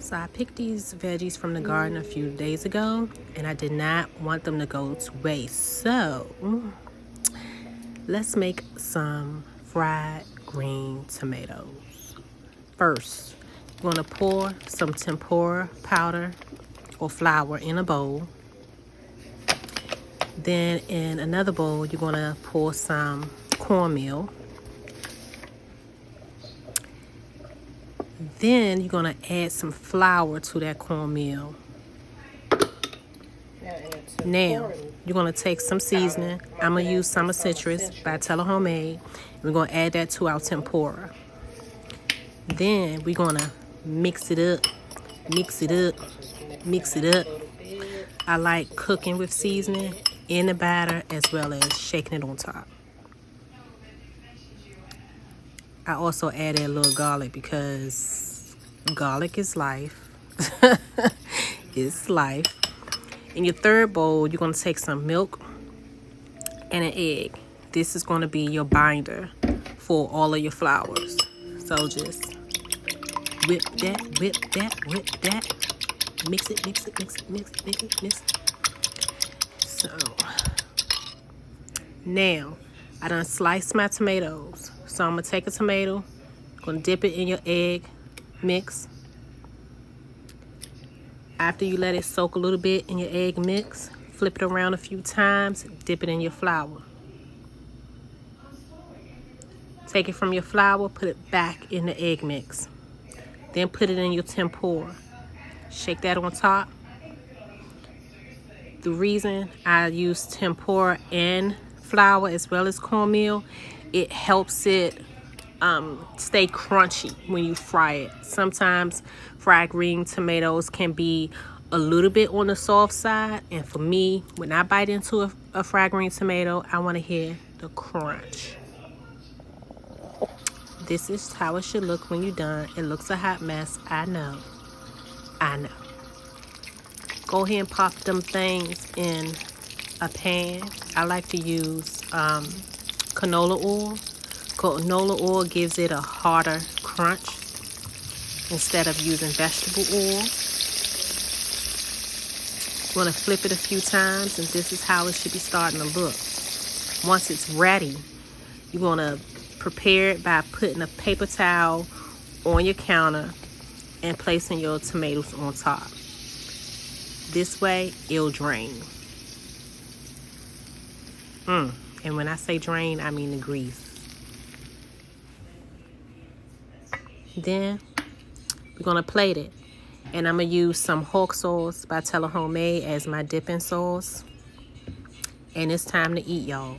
So I picked these veggies from the garden a few days ago, and I did not want them to go to waste. So let's make some fried green tomatoes. First, you're going to pour some tempura powder or flour in a bowl. Then in another bowl, you're going to pour some cornmeal. Then you're going to add some flour to that cornmeal. Now, you're going to take some seasoning. I'm going to use Summer Citrus by Teller Homemade. We're going to add that to our tempura. Then we're going to mix it up, mix it up, mix it up. I like cooking with seasoning in the batter as well as shaking it on top. I also added a little garlic because garlic is life. It's life. In your third bowl, you're going to take some milk and an egg. This is going to be your binder for all of your flours. So just whip that, whip that, whip that. Mix it, mix it, mix it, mix it, mix it, mix it. So now I done sliced my tomatoes. So I'm going to take a tomato, going to dip it in your egg mix. After you let it soak a little bit in your egg mix, flip it around a few times, dip it in your flour. Take it from your flour, put it back in the egg mix. Then put it in your tempura. Shake that on top. The reason I use tempura and flour as well as cornmeal, it helps it stay crunchy when you fry it. Sometimes fried green tomatoes can be a little bit on the soft side, and for me, when I bite into a fried green tomato, I want to hear the crunch. This is how it should look when you're done. It looks a hot mess, I know. Go ahead and pop them things in a pan. I like to use canola oil. Canola oil gives it a harder crunch instead of using vegetable oil. You want to flip it a few times, and this is how it should be starting to look. Once it's ready, you're going to prepare it by putting a paper towel on your counter and placing your tomatoes on top. This way, it'll drain. And when I say drain, I mean the grease. Then we're going to plate it. And I'm going to use some Hawk sauce by Teller Homemade as my dipping sauce. And it's time to eat, y'all.